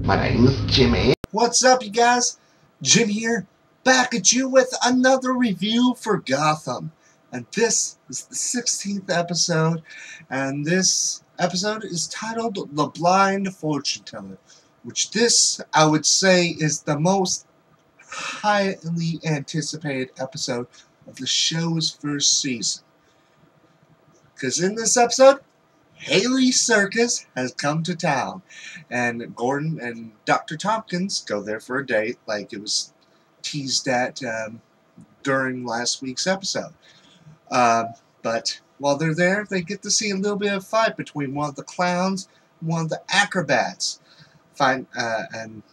My name is Jimmy. What's up, you guys? Jim here, back at you with another review for Gotham. And this is the 16th episode, and this episode is titled The Blind Fortune Teller, which this, I would say, is the most highly anticipated episode of the show's first season. Because in this episode, Haley Circus has come to town, and Gordon and Dr. Tompkins go there for a date, like it was teased at during last week's episode. But while they're there, they get to see a little bit of a fight between one of the clowns and one of the acrobats. And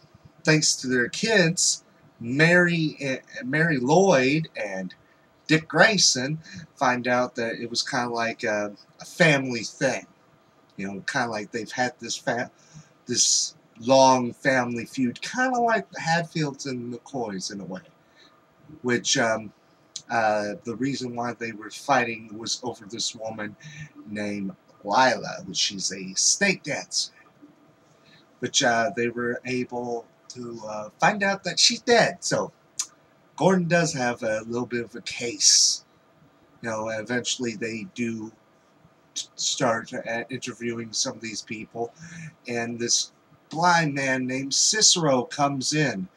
thanks to their kids, Mary Lloyd and Dick Grayson find out that it was kind of like a family thing. You know, kind of like they've had this long family feud, kind of like the Hadfields and McCoys in a way. Which the reason why they were fighting was over this woman named Lila, which she's a snake dancer. Which they were able to find out that she's dead. So Gordon does have a little bit of a case. You know, eventually they do start interviewing some of these people, and this blind man named Cicero comes in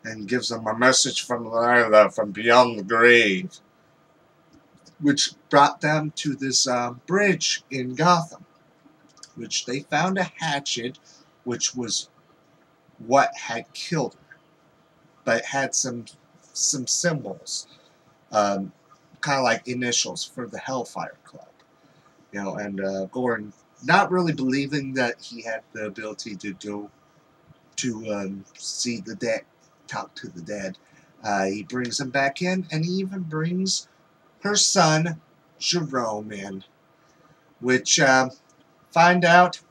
and gives them a message from Lila from beyond the grave, which brought them to this bridge in Gotham, which they found a hatchet, which was what had killed her, but it had some symbols, kind of like initials for the Hellfire Club. You know, and Gordon, not really believing that he had the ability to go to see the dead, talk to the dead, he brings him back in, and he even brings her son, Jerome, in, which find out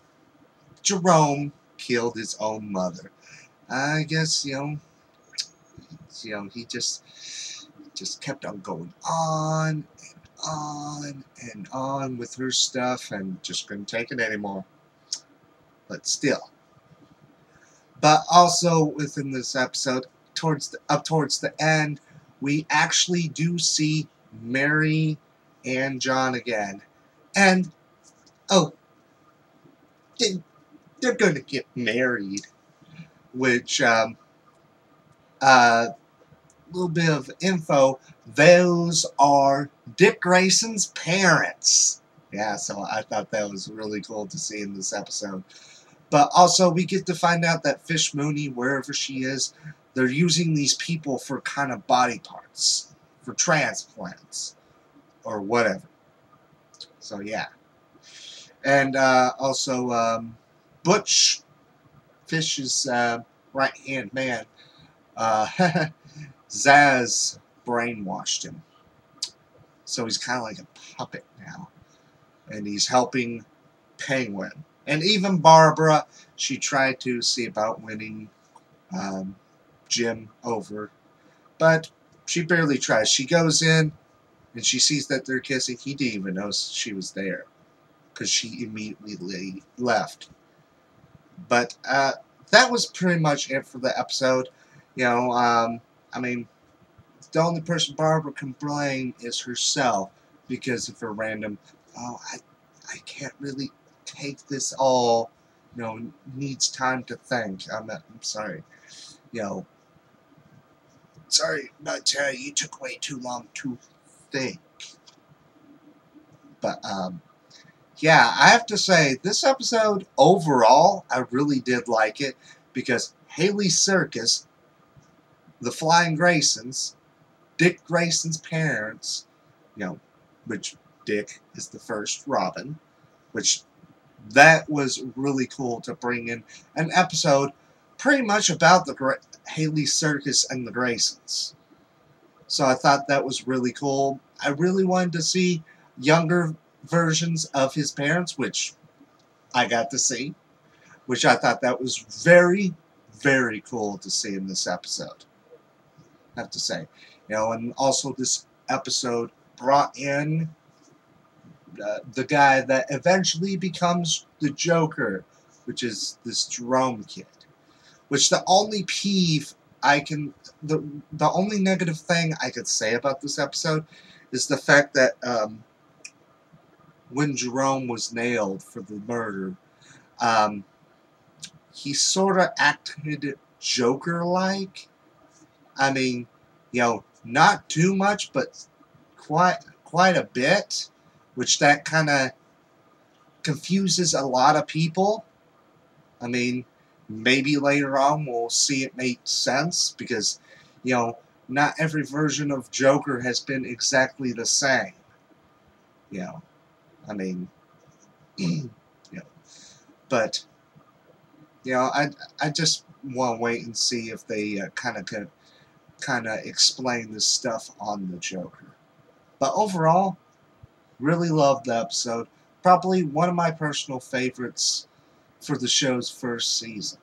Jerome killed his own mother. I guess, you know, he just kept on going on and on with her stuff, and just couldn't take it anymore. But still. But also within this episode, towards the end, we actually do see Mary and John again, and they're going to get married, which little bit of info. Those are Dick Grayson's parents. Yeah, so I thought that was really cool to see in this episode. But also, we get to find out that Fish Mooney, wherever she is, they're using these people for kind of body parts, for transplants, or whatever. So, yeah. And also, Butch, Fish's right-hand man, Zaz brainwashed him. So he's kind of like a puppet now. And he's helping Penguin. And even Barbara, she tried to see about winning Jim over. But she barely tries. She goes in and she sees that they're kissing. He didn't even know she was there, because she immediately left. But that was pretty much it for the episode. You know, I mean, the only person Barbara can blame is herself because of her random, I can't really take this all, you know, needs time to think. I'm sorry. You know, sorry, but you took way too long to think. But, yeah, I have to say, this episode, overall, I really did like it, because Haley Circus, the Flying Graysons, Dick Grayson's parents, you know, which Dick is the first Robin, which that was really cool to bring in an episode pretty much about the Haley Circus and the Graysons. So I thought that was really cool. I really wanted to see younger versions of his parents, which I got to see, which I thought that was very, very cool to see in this episode, I have to say. You know, and also this episode brought in the guy that eventually becomes the Joker, which is this Jerome kid, Which the only the only negative thing I could say about this episode is the fact that when Jerome was nailed for the murder, um, he sort of acted Joker-like. I mean, not too much, but quite a bit, which that kind of confuses a lot of people. I mean, maybe later on we'll see it make sense because, not every version of Joker has been exactly the same. I mean, but I just want to wait and see if they kind of explain this stuff on the Joker. But overall, really loved the episode. Probably one of my personal favorites for the show's first season.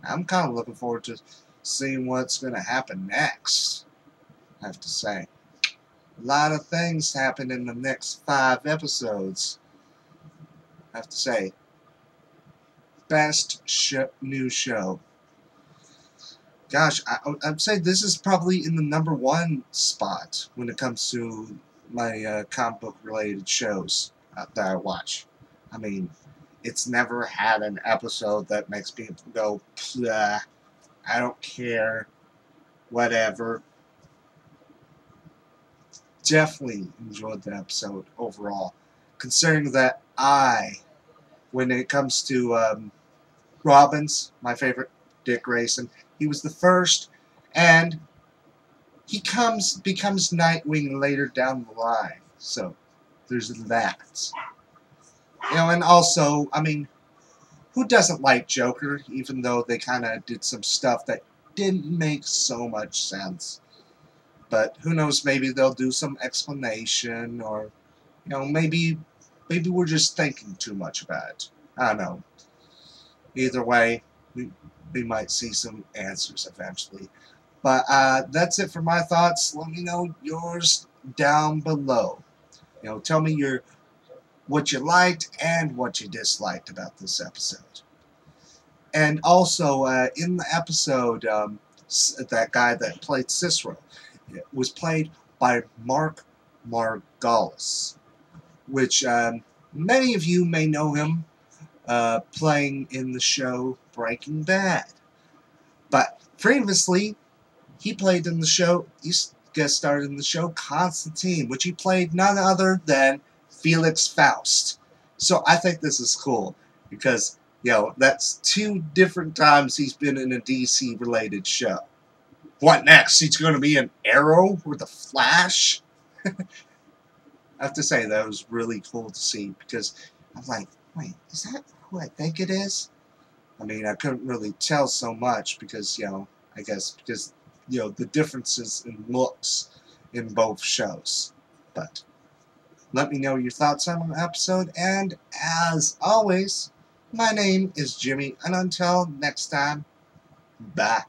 I'm kind of looking forward to seeing what's going to happen next, I have to say. A lot of things happen in the next 5 episodes, I have to say. Best new show. Gosh, I'd say this is probably in the #1 spot when it comes to my comic book related shows that I watch. I mean, it's never had an episode that makes people go, "Blah, I don't care, whatever." Definitely enjoyed the episode overall. Considering that when it comes to Robin's, my favorite, Dick Grayson, he was the first, and he becomes Nightwing later down the line. So there's that. And also, I mean, who doesn't like Joker, even though they kind of did some stuff that didn't make so much sense. But who knows, maybe they'll do some explanation, or, maybe we're just thinking too much about it. I don't know. Either way, we might see some answers eventually. But that's it for my thoughts. Let me know yours down below. Tell me what you liked and what you disliked about this episode. And also, in the episode, that guy that played Cicero was played by Mark Margolis, which many of you may know him playing in the show Breaking Bad. But previously, he played in the show, he guest starred in the show Constantine, which he played none other than Felix Faust. So I think this is cool because, that's 2 different times he's been in a DC-related show. What next? He's going to be an Arrow or the Flash? I have to say, that was really cool to see because I'm like, wait, is that who I think it is? I mean, I couldn't really tell so much because, I guess because, the differences in looks in both shows. But let me know your thoughts on the episode, and as always, my name is Jimmy, and until next time, bye.